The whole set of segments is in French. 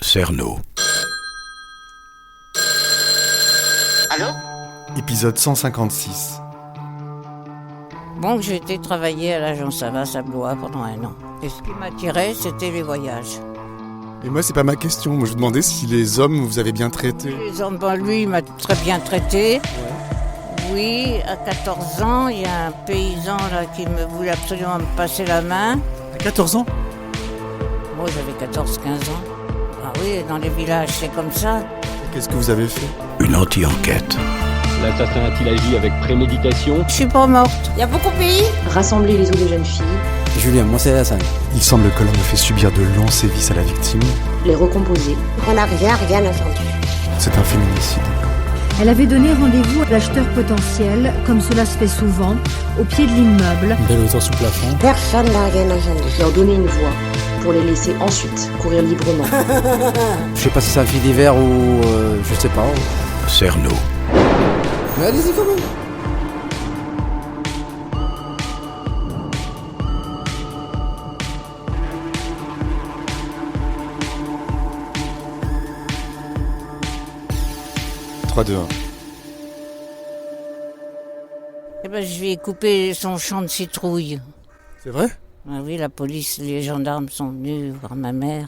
Cerno. Allô ? Épisode 156. Bon, j'ai été travailler à l'agence Havas à Blois pendant 1 an. Et ce qui m'attirait, c'était les voyages. Et moi, c'est pas ma question. Moi, je vous demandais si les hommes vous avaient bien traité. Les hommes, lui, il m'a très bien traité. Oui, à 14 ans, il y a un paysan là qui me voulait absolument me passer la main. À 14 ans ? Moi, j'avais 14-15 ans. Ah oui, dans les villages, c'est comme ça. Et qu'est-ce que vous avez fait ? Une anti-enquête. L'assassin a-t-il agi avec préméditation ? Je suis pas morte. Il y a beaucoup payé ? Rassembler les os des jeunes filles, Julien, moi c'est Hassan. Il semble que l'homme a fait subir de longs sévices à la victime. les recomposer. On n'a rien entendu. C'est un féminicide. Elle avait donné rendez-vous à l'acheteur potentiel, comme cela se fait souvent, au pied de l'immeuble. Une belle hauteur sous plafond. Personne n'a rien entendu. Leur donner une voix pour les laisser ensuite courir librement. Je sais pas si c'est un fait divers ou je sais pas. Cerno. Mais allez-y quand même. Eh ben, je lui ai coupé son champ de citrouille. C'est vrai ? Ah oui, la police, les gendarmes sont venus voir ma mère.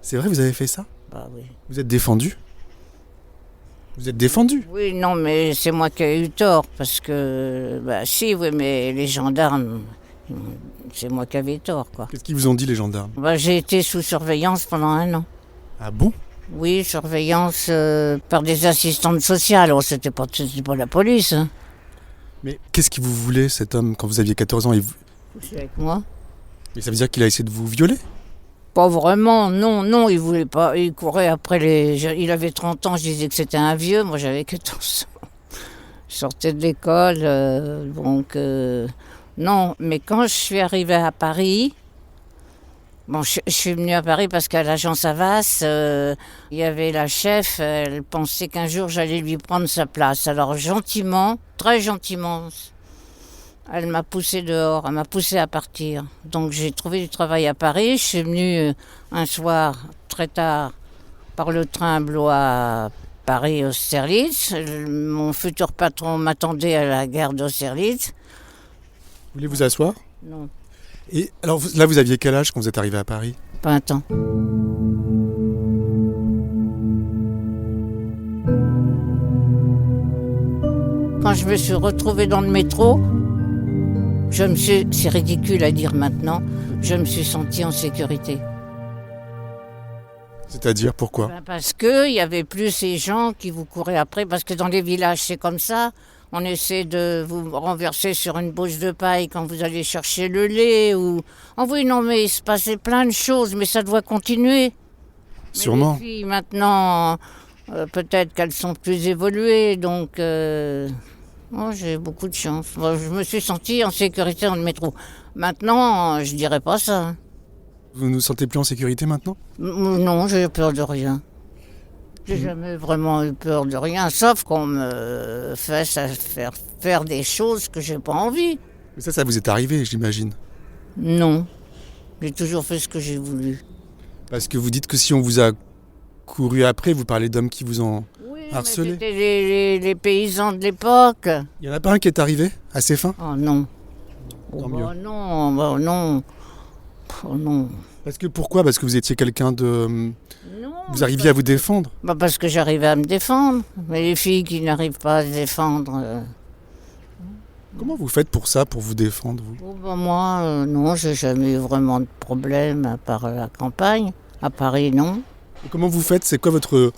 C'est vrai, vous avez fait ça ? Bah oui. Vous êtes défendu ? Vous êtes défendu ? Oui, non, mais c'est moi qui ai eu tort, parce que... Bah si, oui, mais les gendarmes, c'est moi qui avais tort, quoi. Qu'est-ce qu'ils vous ont dit, les gendarmes ? Bah, j'ai été sous surveillance pendant 1 an. Ah bon ? Oui, surveillance par des assistantes sociales. Oh, c'était pas la police, hein. Mais qu'est-ce qu'il vous voulait, cet homme, quand vous aviez 14 ans ? Coucher avec moi. Mais ça veut dire qu'il a essayé de vous violer ? Pas vraiment, non, il voulait pas. Il courait après il avait 30 ans, je disais que c'était un vieux, moi j'avais 14 ans. Je sortais de l'école, non. Mais quand je suis arrivée à Paris, je suis venue à Paris parce qu'à l'agence Havas, il y avait la chef, elle pensait qu'un jour j'allais lui prendre sa place. Alors gentiment, très gentiment, elle m'a poussée dehors, elle m'a poussée à partir. Donc j'ai trouvé du travail à Paris. Je suis venue un soir, très tard, par le train Blois-Paris Austerlitz. Mon futur patron m'attendait à la gare d'Austerlitz. Vous voulez vous asseoir ? Non, Et alors, là, vous aviez quel âge quand vous êtes arrivé à Paris ? pas un temps. Quand je me suis retrouvée dans le métro, c'est ridicule à dire maintenant, je me suis sentie en sécurité. C'est-à-dire, pourquoi ? Parce qu'il n'y avait plus ces gens qui vous couraient après, parce que dans les villages c'est comme ça, on essaie de vous renverser sur une bouche de paille quand vous allez chercher le lait, ou... Oh oui, non, mais il se passait plein de choses, mais ça doit continuer. Sûrement. Mais les filles, maintenant, peut-être qu'elles sont plus évoluées, donc... j'ai beaucoup de chance. Moi, je me suis sentie en sécurité dans le métro. Maintenant, je dirais pas ça. Vous ne vous sentez plus en sécurité maintenant ? Non, j'ai peur de rien. J'ai jamais vraiment eu peur de rien, sauf qu'on me fasse faire des choses que j'ai pas envie. Mais ça vous est arrivé, j'imagine. Non, j'ai toujours fait ce que j'ai voulu. Parce que vous dites que si on vous a couru après, vous parlez d'hommes qui vous ont harcelé. Mais c'était les paysans de l'époque. Il n'y en a pas un qui est arrivé à ses fins ? Oh non. Tant mieux. Non. Oh non. Pourquoi ? Parce que vous étiez quelqu'un de... Non, Vous arriviez à vous défendre ? parce que j'arrivais à me défendre. Mais les filles qui n'arrivent pas à se défendre... Comment vous faites pour ça, pour vous défendre, vous ? Moi, non, j'ai jamais eu vraiment de problème, à part la campagne. À Paris, non. Et comment vous faites ? C'est quoi votre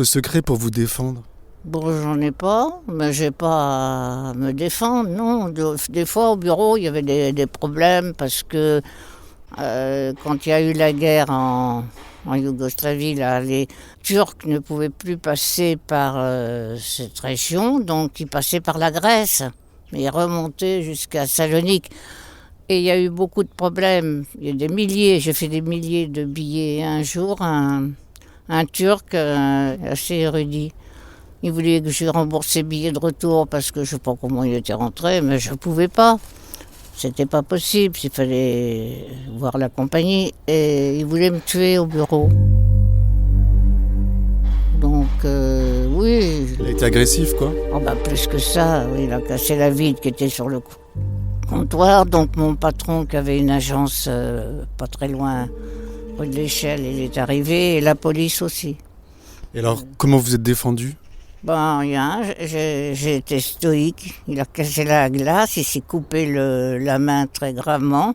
secret pour vous défendre ? Bon, j'en ai pas, mais j'ai pas à me défendre, non. Des fois, au bureau, il y avait des problèmes parce que quand il y a eu la guerre en Yougoslavie, là, les Turcs ne pouvaient plus passer par cette région, donc ils passaient par la Grèce. Mais ils remontaient jusqu'à Salonique. Et il y a eu beaucoup de problèmes. Il y a des milliers, j'ai fait des milliers de billets. Un jour, un Turc assez érudit, il voulait que je rembourse ses billets de retour parce que je ne sais pas comment il était rentré, mais je ne pouvais pas. C'était pas possible, il fallait voir la compagnie. Et il voulait me tuer au bureau. Donc, oui. Il a été agressif, quoi. Oh bah plus que ça, oui, il a cassé la vitre qui était sur le comptoir. Donc mon patron qui avait une agence pas très loin rue de l'Échelle, il est arrivé et la police aussi. Et alors, comment vous êtes défendu? Ben rien, j'ai été stoïque. Il a cassé la glace, il s'est coupé la main très gravement.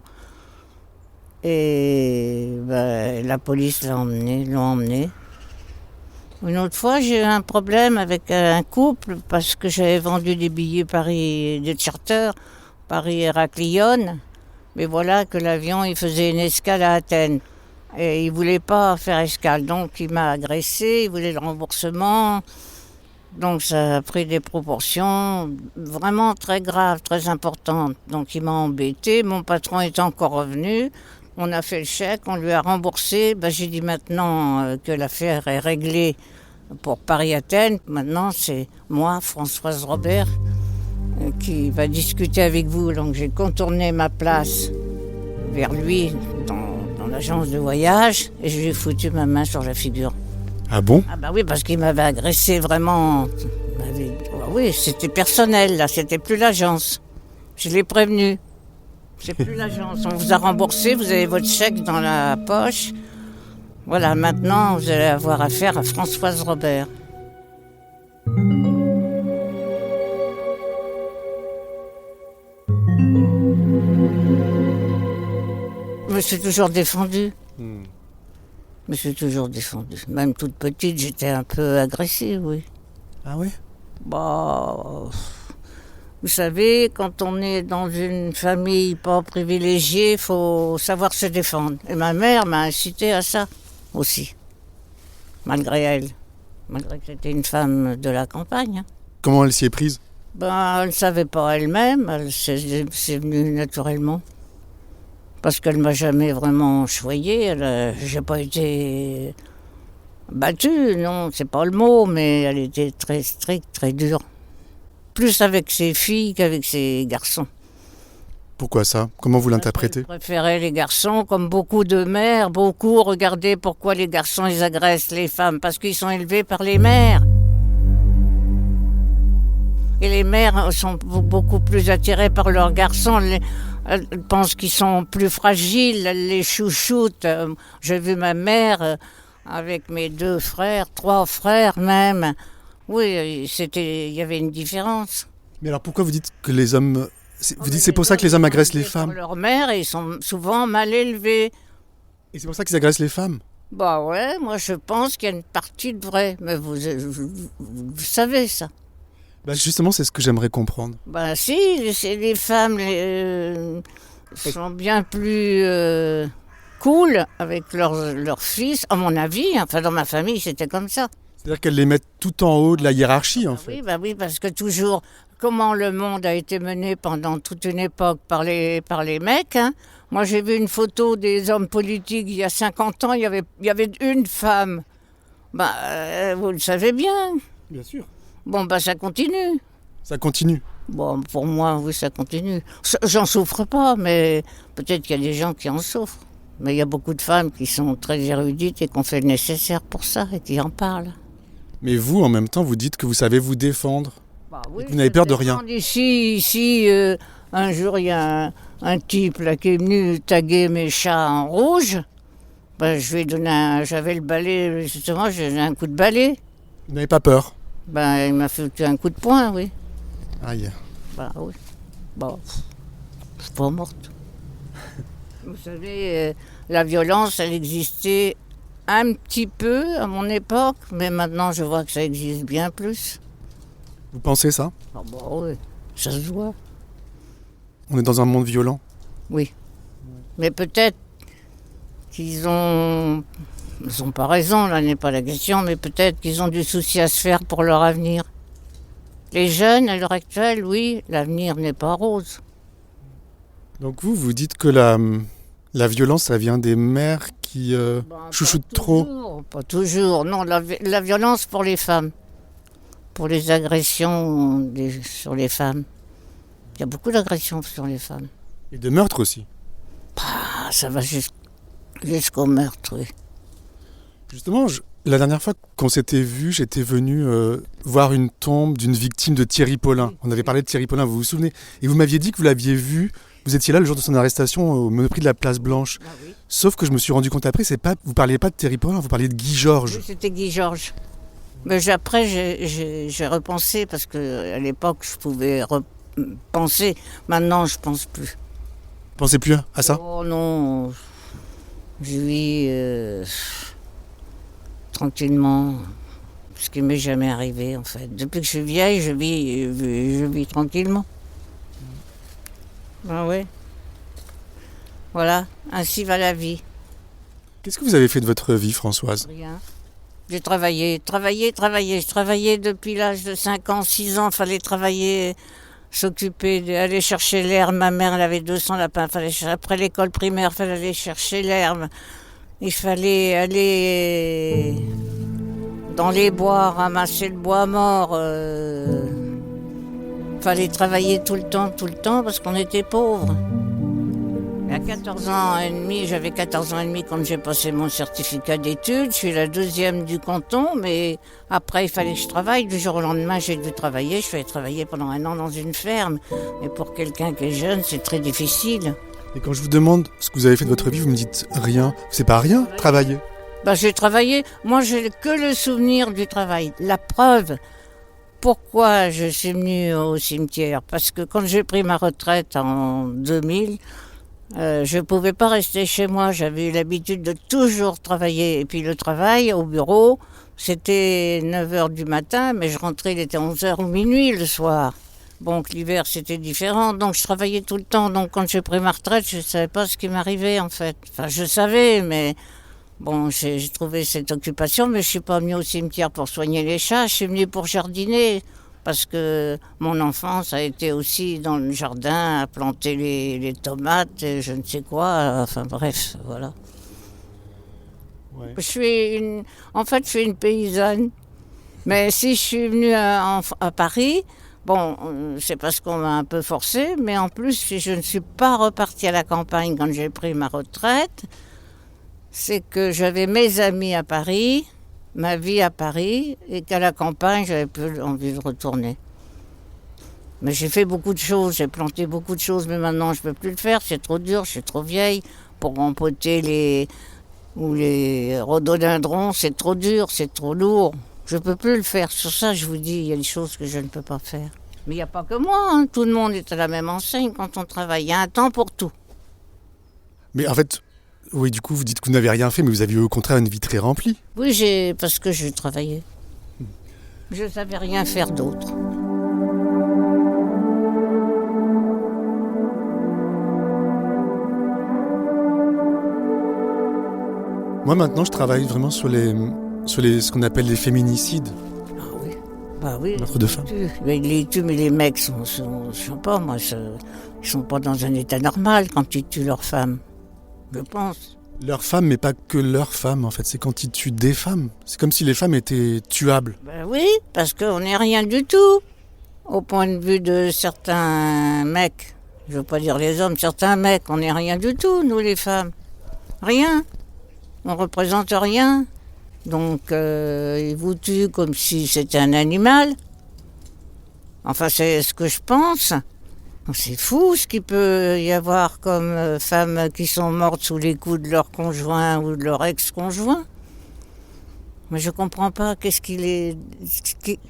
Et ben, la police l'ont emmené. Une autre fois, j'ai eu un problème avec un couple parce que j'avais vendu des billets Paris, des charters, Paris-Héraclion. Mais voilà que l'avion, il faisait une escale à Athènes. Et il ne voulait pas faire escale. Donc il m'a agressé, il voulait le remboursement. Donc ça a pris des proportions vraiment très graves, très importantes. Donc il m'a embêté. Mon patron est encore revenu. On a fait le chèque, on lui a remboursé. Ben, j'ai dit maintenant que l'affaire est réglée pour Paris-Athènes. Maintenant, c'est moi, Françoise Robert, qui va discuter avec vous. Donc j'ai contourné ma place vers lui dans l'agence de voyage et je lui ai foutu ma main sur la figure. Ah bon? Ah bah oui, parce qu'il m'avait agressé vraiment. Oui, c'était personnel là, c'était plus l'agence. Je l'ai prévenu. C'est plus l'agence. On vous a remboursé, vous avez votre chèque dans la poche. Voilà, maintenant vous allez avoir affaire à Françoise Robert. Je me suis toujours défendue. Je me suis toujours défendue. Même toute petite, j'étais un peu agressive, oui. Ah oui? Bah, vous savez, quand on est dans une famille pas privilégiée, il faut savoir se défendre. Et ma mère m'a incité à ça aussi, malgré elle. Malgré que c'était une femme de la campagne. Hein. Comment elle s'y est prise? Ben, elle ne savait pas elle-même, c'est venu naturellement. Parce qu'elle ne m'a jamais vraiment choyée, j'ai pas été battue, non, c'est pas le mot, mais elle était très stricte, très dure. Plus avec ses filles qu'avec ses garçons. Pourquoi ça? Comment vous l'interprétez? Elle préférait les garçons, comme beaucoup de mères, beaucoup regardaient pourquoi les garçons ils agressent les femmes, parce qu'ils sont élevés par les mères. Et les mères sont beaucoup plus attirées par leurs garçons. Elles pensent qu'ils sont plus fragiles, elles les chouchoutent. J'ai vu ma mère avec mes 2 frères, 3 frères même. Oui, il y avait une différence. Mais alors pourquoi vous dites que les hommes... Vous dites c'est pour ça que les hommes agressent les femmes? Leur mère, ils sont souvent mal élevés. Et c'est pour ça qu'ils agressent les femmes? Bah ouais, moi je pense qu'il y a une partie de vrai. Mais vous savez ça. Bah justement, c'est ce que j'aimerais comprendre. Ben si, les femmes sont bien plus cool avec leurs fils, à mon avis. Enfin, dans ma famille, c'était comme ça. C'est-à-dire qu'elles les mettent tout en haut de la hiérarchie, en fait. Oui, parce que toujours, comment le monde a été mené pendant toute une époque par les mecs. Hein. Moi, j'ai vu une photo des hommes politiques il y a 50 ans, il y avait une femme. Vous le savez bien. Bien sûr. Bon, ça continue. Ça continue? Bon, pour moi, oui, ça continue. J'en souffre pas, mais peut-être qu'il y a des gens qui en souffrent. Mais il y a beaucoup de femmes qui sont très érudites et qui ont fait le nécessaire pour ça et qui en parlent. Mais vous, en même temps, vous dites que vous savez vous défendre. Oui, vous n'avez peur de rien. Ici, un jour, il y a un type là, qui est venu taguer mes chats en rouge. Je lui ai donné j'avais le balai, justement, j'ai donné un coup de balai. Vous n'avez pas peur? Il m'a foutu un coup de poing, oui. Aïe. Oui. Je suis pas morte. Vous savez, la violence, elle existait un petit peu à mon époque, mais maintenant je vois que ça existe bien plus. Vous pensez ça? Oui, ça se voit. On est dans un monde violent? Oui. Mais peut-être qu'ils ont... Ils n'ont pas raison, là n'est pas la question, mais peut-être qu'ils ont du souci à se faire pour leur avenir. Les jeunes, à l'heure actuelle, oui, l'avenir n'est pas rose. Donc vous dites que la violence, ça vient des mères qui chouchoutent trop? Pas toujours, non, la violence pour les femmes, pour les agressions sur les femmes. Il y a beaucoup d'agressions sur les femmes. Et de meurtre aussi. Ah, ça va jusqu'au meurtre, oui. Justement, la dernière fois qu'on s'était vu, j'étais venu voir une tombe d'une victime de Thierry Paulin. On avait parlé de Thierry Paulin, vous vous souvenez? Et vous m'aviez dit que vous l'aviez vu, vous étiez là le jour de son arrestation au Monoprix de la Place Blanche. Ah, oui. Sauf que je me suis rendu compte après, vous ne parliez pas de Thierry Paulin, vous parliez de Guy Georges. Oui, c'était Guy Georges. Mais après, j'ai repensé, parce qu'à l'époque, je pouvais penser. Maintenant, je ne pense plus. Vous pensez plus à ça? Oh non, je vis tranquillement, ce qui m'est jamais arrivé en fait. Depuis que je suis vieille, je vis tranquillement. Ah ouais. Voilà, ainsi va la vie. Qu'est-ce que vous avez fait de votre vie, Françoise? Rien. J'ai travaillé. Je travaillais depuis l'âge de 5 ans, 6 ans, fallait travailler. S'occuper d'aller chercher l'herbe. Ma mère, elle avait 200 lapins. Après l'école primaire, il fallait aller chercher l'herbe. Il fallait aller dans les bois, ramasser le bois mort. Il fallait travailler tout le temps, parce qu'on était pauvres. À 14 ans et demi, j'avais 14 ans et demi quand j'ai passé mon certificat d'études. Je suis la 2e du canton, mais après, il fallait que je travaille. Du jour au lendemain, j'ai dû travailler. Je suis allée travailler pendant 1 an dans une ferme. Et pour quelqu'un qui est jeune, c'est très difficile. Et quand je vous demande ce que vous avez fait de votre vie, vous me dites rien. C'est pas rien, travailler. J'ai travaillé. Moi, j'ai que le souvenir du travail. La preuve. Pourquoi je suis venue au cimetière? Parce que quand j'ai pris ma retraite en 2000, je ne pouvais pas rester chez moi, j'avais eu l'habitude de toujours travailler. Et puis le travail au bureau, c'était 9h du matin, mais je rentrais, il était 11h ou minuit le soir. Donc l'hiver, c'était différent, donc je travaillais tout le temps. Donc quand j'ai pris ma retraite, je ne savais pas ce qui m'arrivait en fait. Enfin, je savais, mais bon, j'ai trouvé cette occupation, mais je ne suis pas venue au cimetière pour soigner les chats, je suis venue pour jardiner. Parce que mon enfance a été aussi dans le jardin, à planter les tomates, et je ne sais quoi, enfin bref, voilà. Ouais. Je suis une paysanne. Mais si je suis venue à Paris, bon, c'est parce qu'on m'a un peu forcée, mais en plus, si je ne suis pas repartie à la campagne quand j'ai pris ma retraite, c'est que j'avais mes amis à Paris, ma vie à Paris, et qu'à la campagne, j'avais plus envie de retourner. Mais j'ai fait beaucoup de choses, j'ai planté beaucoup de choses, mais maintenant je ne peux plus le faire, c'est trop dur, je suis trop vieille. Pour rempoter les rhododendrons, c'est trop dur, c'est trop lourd. Je ne peux plus le faire. Sur ça, je vous dis, il y a des choses que je ne peux pas faire. Mais il n'y a pas que moi, hein. Tout le monde est à la même enseigne quand on travaille. Il y a un temps pour tout. Mais en fait, oui, du coup, vous dites que vous n'avez rien fait, mais vous aviez au contraire une vie très remplie. Oui, parce que je travaillais. Je ne savais rien faire d'autre. Moi, maintenant, je travaille vraiment sur ce qu'on appelle les féminicides. Ah oui. Bah oui. Meurtre de femmes. Les tuent, mais les mecs sont pas, moi, ils sont pas dans un état normal quand ils tuent leurs femmes. Je pense. Leurs femmes, mais pas que leurs femmes, en fait. C'est quand ils tuent des femmes. C'est comme si les femmes étaient tuables. Ben oui, parce qu'on n'est rien du tout. Au point de vue de certains mecs, je veux pas dire les hommes, certains mecs, on n'est rien du tout, nous les femmes. Rien. On représente rien. Donc, ils vous tuent comme si c'était un animal. Enfin, c'est ce que je pense. C'est fou ce qu'il peut y avoir comme femmes qui sont mortes sous les coups de leur conjoint ou de leur ex-conjoint. Mais je comprends pas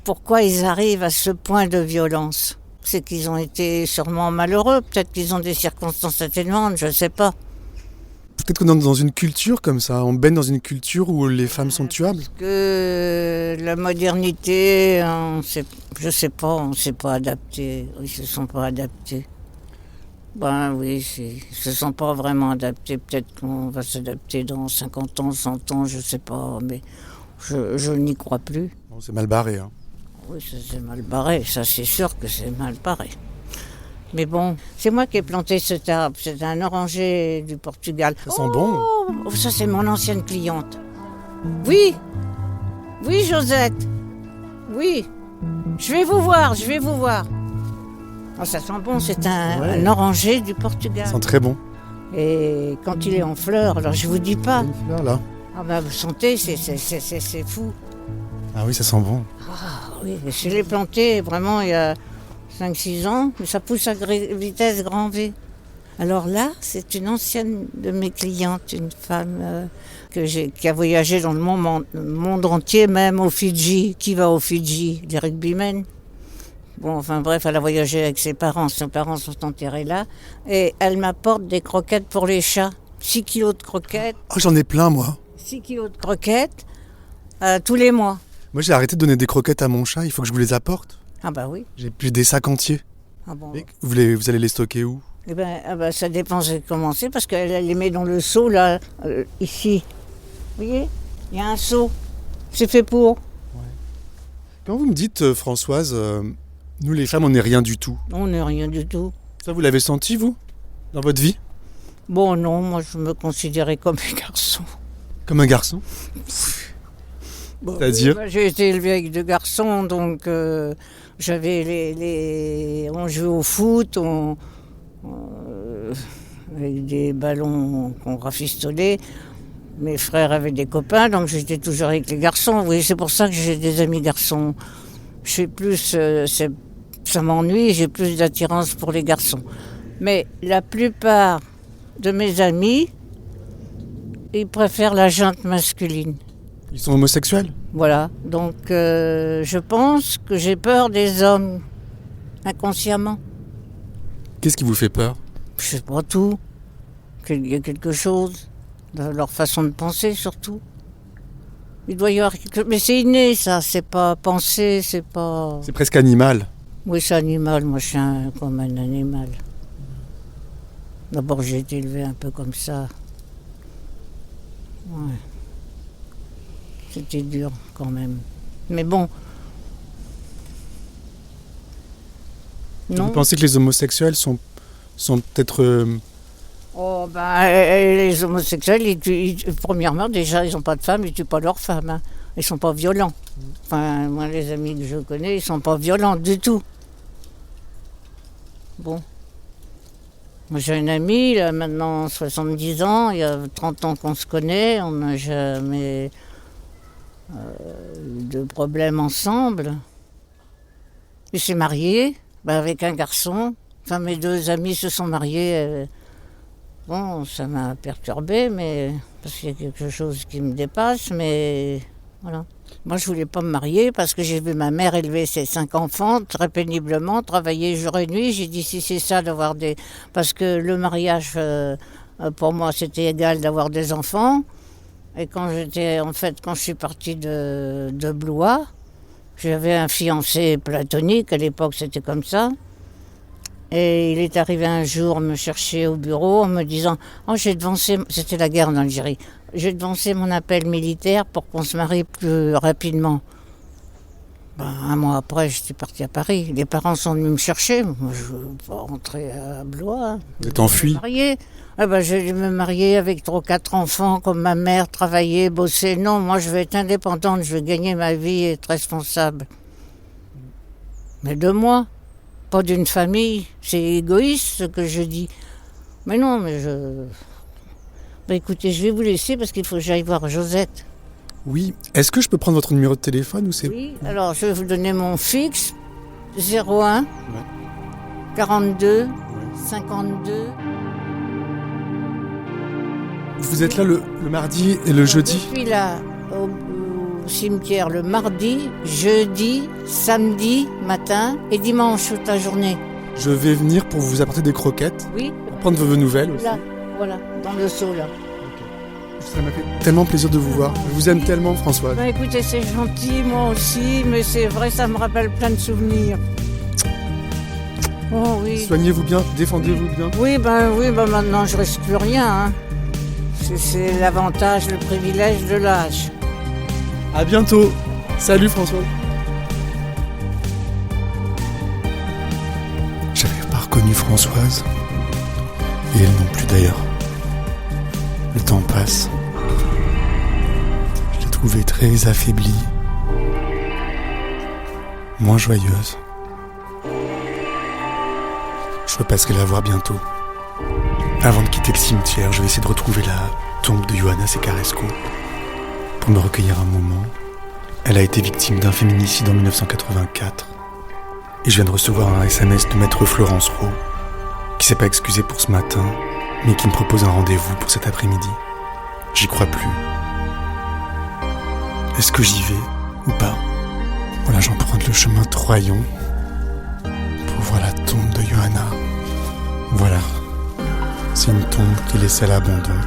pourquoi ils arrivent à ce point de violence. C'est qu'ils ont été sûrement malheureux, peut-être qu'ils ont des circonstances atténuantes, je ne sais pas. Peut-être qu'on est dans une culture comme ça, on baigne dans une culture où les femmes sont tuables. Parce que la modernité, je sais pas, on ne s'est pas adapté, ils se sont pas adaptés. Ben oui, ils se sont pas vraiment adaptés, peut-être qu'on va s'adapter dans 50 ans, 100 ans, je sais pas, mais je n'y crois plus. Bon, c'est mal barré, hein. Oui, ça c'est mal barré, ça c'est sûr que c'est mal barré. Mais bon, c'est moi qui ai planté cet arbre. C'est un oranger du Portugal. Ça sent bon. Oh, ça c'est mon ancienne cliente. Oui, Josette. Oui, je vais vous voir. Ah, ça sent bon, c'est un oranger du Portugal. Ça sent très bon. Et quand il est en fleurs, alors je vous dis pas. Il y a une fleur, là. Ah bah vous sentez, c'est fou. Ah oui, ça sent bon. Ah oui, je l'ai planté vraiment il y a 5-6 ans, mais ça pousse à vitesse grand V. Alors là, c'est une ancienne de mes clientes, une femme qui a voyagé dans le monde entier, même au Fidji. Qui va au Fidji? Les rugbymen. Bon, enfin bref, elle a voyagé avec ses parents sont enterrés là. Et elle m'apporte des croquettes pour les chats. 6 kilos de croquettes. Oh, j'en ai plein, moi. 6 kilos de croquettes tous les mois. Moi, j'ai arrêté de donner des croquettes à mon chat, il faut que je vous les apporte. Ah bah oui. J'ai plus des sacs entiers. Ah bon. Et vous allez les stocker où? Eh ben, ça dépend de comment c'est, parce qu'elle les met dans le seau, là, ici. Vous voyez? Il y a un seau. C'est fait pour. Quand vous me dites, Françoise, nous les femmes, on n'est rien du tout. On n'est rien du tout. Ça, vous l'avez senti, vous? Dans votre vie? Bon, non, moi, je me considérais comme un garçon. Comme un garçon? Bon, c'est-à-dire? J'ai été élevée avec 2 garçons, donc j'avais on jouait au foot, avec des ballons qu'on rafistolait. Mes frères avaient des copains, donc j'étais toujours avec les garçons. Oui, c'est pour ça que j'ai des amis garçons. Je suis plus, ça m'ennuie, j'ai plus d'attirance pour les garçons. Mais la plupart de mes amis, ils préfèrent la junte masculine. Ils sont homosexuels? Voilà, donc je pense que j'ai peur des hommes, inconsciemment. Qu'est-ce qui vous fait peur? Je sais pas tout, qu'il y a quelque chose, de leur façon de penser surtout. Il doit y avoir quelque chose, mais c'est inné ça, c'est pas pensé, c'est pas... C'est presque animal. Oui, c'est animal, moi je suis comme un animal. D'abord j'ai été élevé un peu comme ça. Ouais. C'était dur quand même. Mais bon. Non. Vous pensez que les homosexuels sont peut-être... Oh ben, les homosexuels, premièrement déjà, ils n'ont pas de femmes, ils ne tuent pas leurs femmes. Hein. Ils ne sont pas violents. Enfin, moi, les amis que je connais, ils ne sont pas violents du tout. Bon. Moi, j'ai un ami, il a maintenant 70 ans, il y a 30 ans qu'on se connaît, on n'a jamais eu de problème ensemble. Il s'est marié avec un garçon. Enfin, mes 2 amis se sont mariés. Bon, ça m'a perturbée, mais parce qu'il y a quelque chose qui me dépasse, mais voilà. Moi, je voulais pas me marier parce que j'ai vu ma mère élever ses 5 enfants très péniblement, travailler jour et nuit. J'ai dit si c'est ça d'avoir des... Parce que le mariage, pour moi, c'était égal d'avoir des enfants. Et quand je suis partie de Blois, j'avais un fiancé platonique, à l'époque c'était comme ça. Et il est arrivé un jour me chercher au bureau en me disant « Oh, j'ai devancé, c'était la guerre en Algérie, j'ai devancé mon appel militaire pour qu'on se marie plus rapidement. » Un mois après, je suis partie à Paris. Les parents sont venus me chercher. Moi, je ne veux pas rentrer à Blois. Vous êtes enfui? Je vais me marier avec 3 ou 4 enfants, comme ma mère, travailler, bosser. Non, moi, je veux être indépendante, je veux gagner ma vie et être responsable. Mais de moi, pas d'une famille. C'est égoïste, ce que je dis. Mais non, mais écoutez, je vais vous laisser parce qu'il faut que j'aille voir Josette. Oui. Est-ce que je peux prendre votre numéro de téléphone ou c'est... Oui, alors je vais vous donner mon fixe. 01 42 52. Vous êtes là le mardi et le jeudi? Je suis là au cimetière le mardi, jeudi, samedi matin et dimanche toute la journée. Je vais venir pour vous apporter des croquettes. Oui. Pour prendre vos nouvelles aussi. Là, voilà, dans le seau là. Ça m'a fait tellement plaisir de vous voir. Je vous aime tellement, Françoise. Écoutez, c'est gentil, moi aussi, mais c'est vrai, ça me rappelle plein de souvenirs. Oh oui. Soignez-vous bien, défendez-vous bien. Oui, maintenant je risque plus rien. Hein. C'est l'avantage, le privilège de l'âge. À bientôt. Salut, Françoise. J'avais pas reconnu Françoise. Et elle non plus d'ailleurs. Le temps passe. Je l'ai trouvée très affaiblie. Moins joyeuse. Je repasserai la voir bientôt. Avant de quitter le cimetière, je vais essayer de retrouver la tombe de Johanna Secaresco pour me recueillir un moment. Elle a été victime d'un féminicide en 1984 et je viens de recevoir un SMS de maître Florence Rowe qui s'est pas excusée pour ce matin mais qui me propose un rendez-vous pour cet après-midi. J'y crois plus. Est-ce que j'y vais ou pas? Voilà, j'emprunte le chemin de Troyon pour voir la tombe de Johanna. Voilà, c'est une tombe qui est laissée à l'abandon.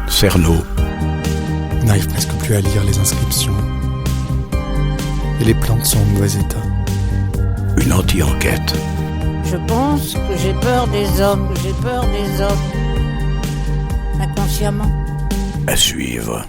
Cerno. On n'arrive presque plus à lire les inscriptions. Et les plantes sont en mauvais état. Une anti-enquête. Je pense que j'ai peur des hommes, inconsciemment. À suivre.